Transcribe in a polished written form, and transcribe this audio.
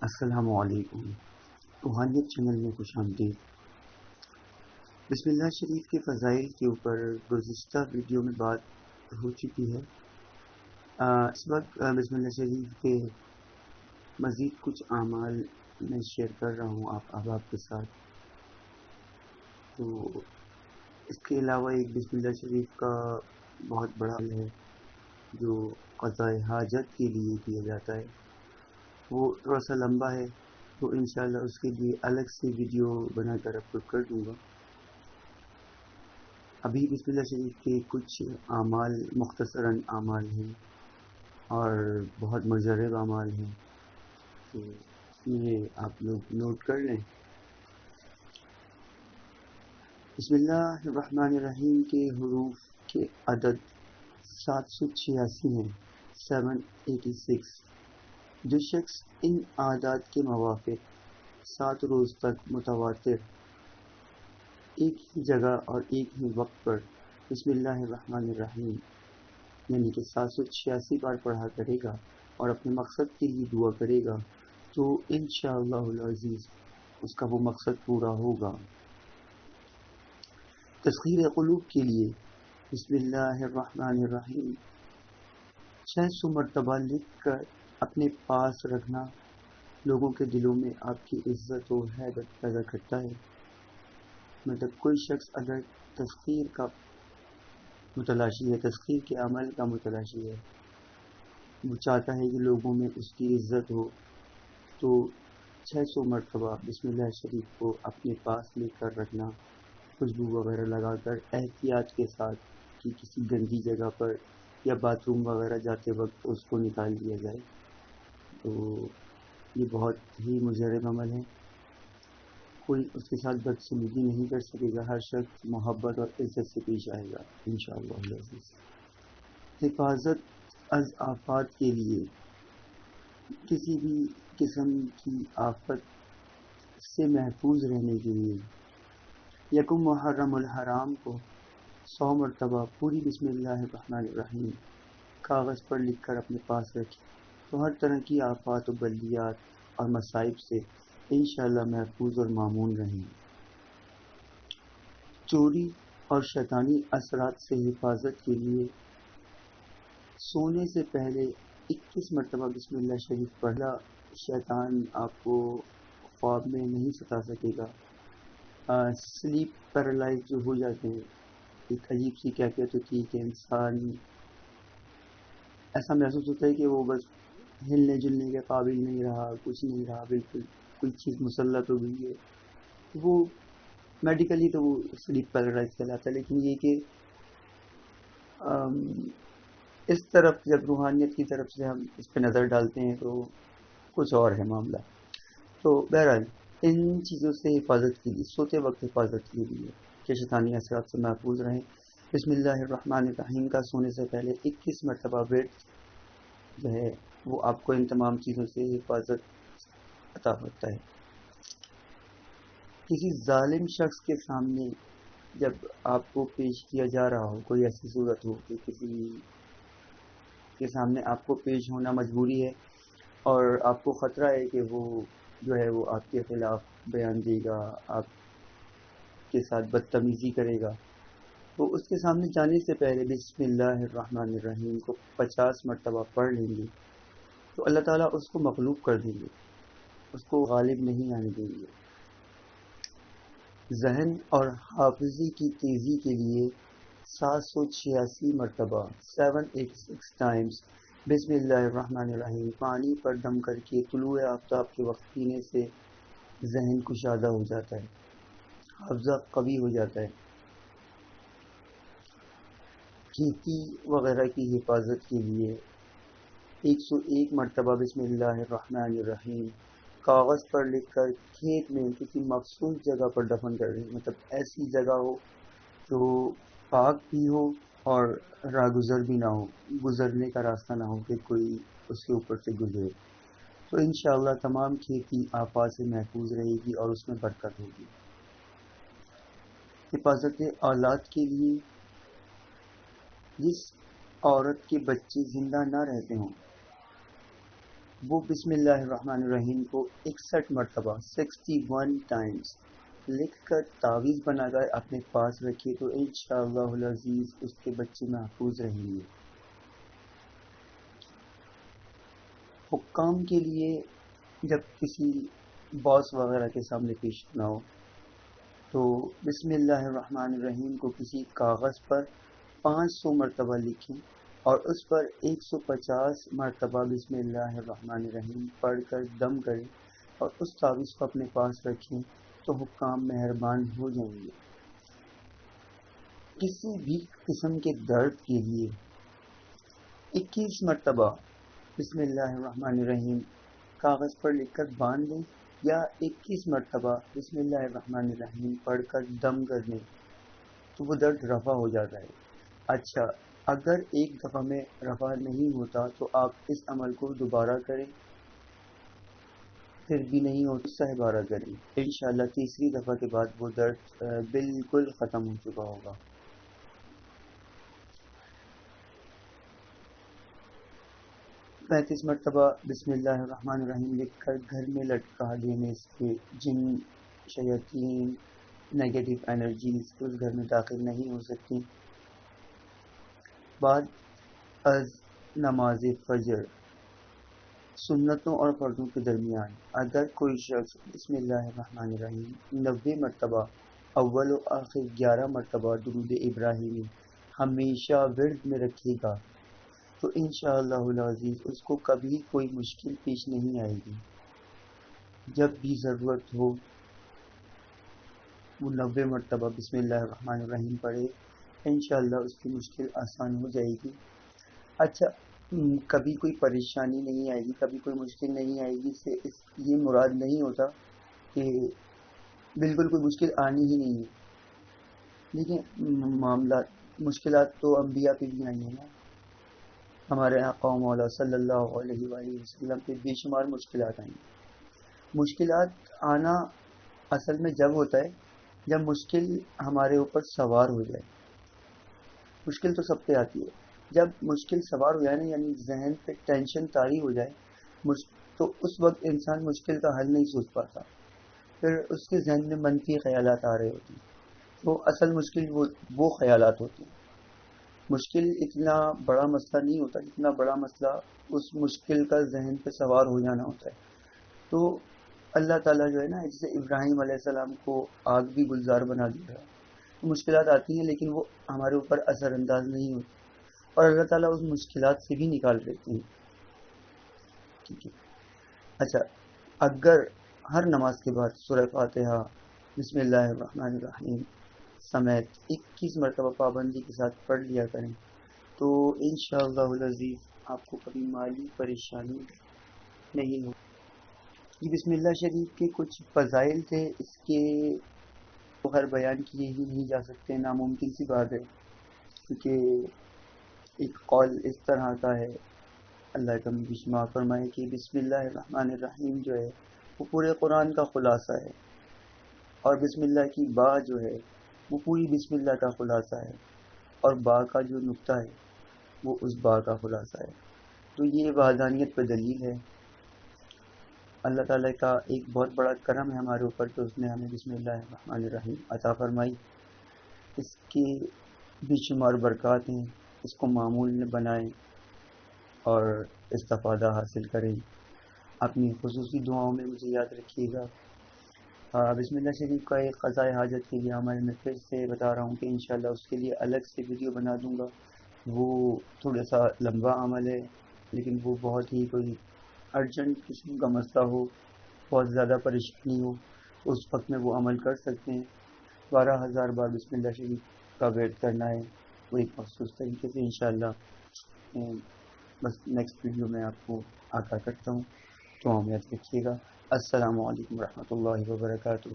السلام علیکم۔ روحانیت چینل میں خوش آمدید۔ بسم اللہ شریف کے فضائل کے اوپر گزشتہ ویڈیو میں بات ہو چکی ہے۔ اس وقت بسم اللہ شریف کے مزید کچھ اعمال میں شیئر کر رہا ہوں آپ احباب کے ساتھ۔ تو اس کے علاوہ ایک بسم اللہ شریف کا بہت بڑا عمل ہے جو قضاء حاجت کے لیے کیا جاتا ہے، وہ تھوڑا سا لمبا ہے، تو انشاءاللہ اس کے لیے الگ سے ویڈیو بنا کر اپلوڈ کر دوں گا۔ ابھی بسم اللہ شریف کے کچھ اعمال مختصراً اعمال ہیں اور بہت مجرب اعمال ہیں، تو یہ آپ لوگ نوٹ کر لیں۔ بسم اللہ الرحمن الرحیم کے حروف کے عدد 786 ہیں، 786۔ جو شخص ان اعداد کے موافق 7 روز تک متواتر ایک ہی جگہ اور ایک ہی وقت پر بسم اللہ الرحمن الرحیم یعنی کہ 786 بار پڑھا کرے گا اور اپنے مقصد کے لیے دعا کرے گا تو انشاءاللہ العزیز اس کا وہ مقصد پورا ہوگا۔ تسخیر قلوب کے لیے بسم اللہ الرحمن الرحیم 600 مرتبہ لکھ کر اپنے پاس رکھنا لوگوں کے دلوں میں آپ کی عزت و ہیبت پیدا کرتا ہے۔ مطلب کوئی شخص اگر تسخیر کا متلاشی ہے، تسخیر کے عمل کا متلاشی ہے، وہ چاہتا ہے کہ لوگوں میں اس کی عزت ہو، تو 600 مرتبہ بسم اللہ شریف کو اپنے پاس لے کر رکھنا، خوشبو وغیرہ لگا کر احتیاط کے ساتھ کہ کسی گندی جگہ پر یا باتھ روم وغیرہ جاتے وقت اس کو نکال دیا جائے۔ تو یہ بہت ہی مجرب عمل ہے، کوئی اس کے ساتھ بدسلوکی نہیں کر سکے گا، ہر شخص محبت اور عزت سے پیش آئے گا انشاءاللہ العزیز۔ حفاظت از آفات کے لیے کسی بھی قسم کی آفت سے محفوظ رہنے کے لیے یکم محرم الحرام کو 100 مرتبہ پوری بسم اللہ الرحمن الرحیم کاغذ پر لکھ کر اپنے پاس رکھیں تو ہر طرح کی آفات و بلیات اور مصائب سے انشاءاللہ محفوظ اور مامون رہیں۔ چوری اور شیطانی اثرات سے حفاظت کے لیے سونے سے پہلے 21 مرتبہ بسم اللہ شریف پڑھنا، شیطان آپ کو خواب میں نہیں ستا سکے گا۔ سلیپ پیرالائز جو ہو جاتے ہیں، ایک عجیب سی کیفیت ہوتی ہے کہ انسان ایسا محسوس ہوتا ہے کہ وہ بس ہلنے جلنے کے قابل نہیں رہا، کچھ نہیں رہا، بالکل کوئی چیز مسلط ہو گئی ہے، وہ میڈیکلی تو وہ سلیپ پیرالائز کہلاتا ہے۔ لیکن یہ کہ اس طرف جب روحانیت کی طرف سے ہم اس پہ نظر ڈالتے ہیں تو کچھ اور ہے معاملہ۔ تو بہرحال ان چیزوں سے حفاظت کے لیے، سوتے وقت حفاظت کے لیے کہ شیطانی اثرات سے محفوظ رہیں، بسم اللہ الرحمن الرحیم کا سونے سے پہلے 21 مرتبہ ورد جو ہے وہ آپ کو ان تمام چیزوں سے حفاظت عطا ہوتا ہے۔ کسی ظالم شخص کے سامنے جب آپ کو پیش کیا جا رہا ہو، کوئی ایسی صورت ہو کہ کسی کے سامنے آپ کو پیش ہونا مجبوری ہے اور آپ کو خطرہ ہے کہ وہ جو ہے وہ آپ کے خلاف بیان دے گا، آپ کے ساتھ بدتمیزی کرے گا، تو اس کے سامنے جانے سے پہلے بسم اللہ الرحمن الرحیم کو 50 مرتبہ پڑھ لیں گے تو اللہ تعالیٰ اس کو مغلوب کر دیں گے، اس کو غالب نہیں آنے دیں گے۔ ذہن اور حافظی کی تیزی کے لیے 786 مرتبہ 786 ٹائمز بسم اللہ الرحمن الرحیم پانی پر دم کر کے طلوع آفتاب کے وقت پینے سے ذہن کشادہ ہو جاتا ہے، حافظہ قوی ہو جاتا ہے۔ کھیتی وغیرہ کی حفاظت کے لیے 101 مرتبہ بسم اللہ الرحمن الرحیم کاغذ پر لکھ کر کھیت میں کسی مخصوص جگہ پر دفن کر رہے ہیں، مطلب ایسی جگہ ہو جو پاک بھی ہو اور راگزر بھی نہ ہو، گزرنے کا راستہ نہ ہو کہ کوئی اس کے اوپر سے گزرے، تو انشاءاللہ تمام کھیتی آفات سے محفوظ رہے گی اور اس میں برکت ہوگی۔ حفاظت اولاد کے لیے جس عورت کے بچے زندہ نہ رہتے ہوں وہ بسم اللہ الرحمن الرحیم کو 61 مرتبہ 61 ٹائمز لکھ کر تعویذ بنا کر اپنے پاس رکھیے تو انشاءاللہ العزیز اس کے بچے محفوظ رہیں گے۔ حکام کے لیے جب کسی باس وغیرہ کے سامنے پیش نہ ہو تو بسم اللہ الرحمن الرحیم کو کسی کاغذ پر 500 مرتبہ لکھیں اور اس پر 150 مرتبہ بسم اللہ الرحمن الرحیم پڑھ کر دم کریں اور اس تعویذ کو اپنے پاس رکھیں تو حکام مہربان ہو جائیں گے۔ کسی بھی قسم کے درد کے لیے 21 مرتبہ بسم اللہ الرحمن الرحیم کاغذ پر لکھ کر باندھ دیں یا 21 مرتبہ بسم اللہ الرحمن الرحیم پڑھ کر دم کر دیں تو وہ درد رفع ہو جاتا ہے۔ اچھا، اگر ایک دفعہ میں رفع نہیں ہوتا تو آپ اس عمل کو دوبارہ کریں، پھر بھی نہیں ہو تو 100 بارہ کریں، انشاءاللہ تیسری دفعہ کے بعد وہ درد بالکل ختم ہو چکا ہوگا۔ 35 مرتبہ بسم اللہ الرحمن الرحیم لکھ کر گھر میں لٹکا دینے سے جن شیاطین نیگیٹو انرجیز اس گھر میں داخل نہیں ہو سکتی۔ بعد از نماز فجر سنتوں اور فرضوں کے درمیان اگر کوئی شخص بسم اللہ الرحمن الرحیم 90 مرتبہ اول و آخر 11 مرتبہ درود ابراہیمی ہمیشہ ورد میں رکھے گا تو انشاءاللہ العزیز اس کو کبھی کوئی مشکل پیش نہیں آئے گی۔ جب بھی ضرورت ہو وہ 90 مرتبہ بسم اللہ الرحمن الرحیم پڑھے، انشاءاللہ اس کی مشکل آسان ہو جائے گی۔ اچھا، کبھی کوئی پریشانی نہیں آئے گی، کبھی کوئی مشکل نہیں آئے گی سے یہ مراد نہیں ہوتا کہ بالکل کوئی مشکل آنی ہی نہیں ہے، لیکن معاملات مشکلات تو انبیاء پہ بھی آئی ہیں نا۔ ہمارے آقا و مولا صلی اللہ علیہ وآلہ وسلم پہ بے شمار مشکلات آئیں۔ مشکلات آنا اصل میں جب ہوتا ہے جب مشکل ہمارے اوپر سوار ہو جائے۔ مشکل تو سب پہ آتی ہے، جب مشکل سوار ہو جائے نا، یعنی ذہن پہ ٹینشن طاری ہو جائے تو اس وقت انسان مشکل کا حل نہیں سوچ پاتا، پھر اس کے ذہن میں منفی خیالات آ رہے ہوتے ہیں، تو اصل مشکل وہ خیالات ہوتے ہیں۔ مشکل اتنا بڑا مسئلہ نہیں ہوتا جتنا بڑا مسئلہ اس مشکل کا ذہن پہ سوار ہو جانا ہوتا ہے۔ تو اللہ تعالیٰ جو ہے نا، جیسے ابراہیم علیہ السلام کو آگ بھی گلزار بنا دیا، مشکلات آتی ہیں لیکن وہ ہمارے اوپر اثر انداز نہیں ہوتی اور اللہ تعالیٰ اس مشکلات سے بھی نکال دیتے ہیں۔ ٹھیک ہے، اچھا، اگر ہر نماز کے بعد سورہ فاتحہ بسم اللہ الرحمن الرحیم سمیت 21 مرتبہ پابندی کے ساتھ پڑھ لیا کریں تو انشاءاللہ العزیز آپ کو کبھی مالی پریشانی نہیں ہو۔ یہ بسم اللہ شریف کے کچھ فضائل تھے، اس کے خیر بیان کیے ہی نہیں جا سکتے، ناممکن سی بات ہے، کیونکہ ایک قول اس طرح کا ہے، اللہ کا بشما فرمائے کہ بسم اللہ الرحمن الرحیم جو ہے وہ پورے قرآن کا خلاصہ ہے، اور بسم اللہ کی با جو ہے وہ پوری بسم اللہ کا خلاصہ ہے، اور با کا جو نقطہ ہے وہ اس با کا خلاصہ ہے۔ تو یہ وحدانیت پہ دلیل ہے۔ اللہ تعالیٰ کا ایک بہت بڑا کرم ہے ہمارے اوپر کہ اس نے ہمیں بسم اللہ الرحمن الرحیم عطا فرمائی۔ اس کے بے شمار برکات ہیں، اس کو معمول بنائیں اور استفادہ حاصل کریں۔ اپنی خصوصی دعاؤں میں مجھے یاد رکھیے گا۔ بسم اللہ شریف کا ایک قضاء حاجت کے لیے عمل میں پھر سے بتا رہا ہوں کہ انشاءاللہ اس کے لیے الگ سے ویڈیو بنا دوں گا۔ وہ تھوڑا سا لمبا عمل ہے، لیکن وہ بہت ہی کوئی ارجنٹ قسم کا مسئلہ ہو، بہت زیادہ پریشانی ہو، اس وقت میں وہ عمل کر سکتے ہیں۔ 12,000 بار بسم اللہ شریف کا ویٹ کرنا ہے، وہ ایک مخصوص طریقے سے انشاءاللہ بس نیکسٹ ویڈیو میں آپ کو آگاہ کرتا ہوں۔ تو ہم یاد رکھیے گا۔ السلام علیکم ورحمۃ اللہ وبرکاتہ۔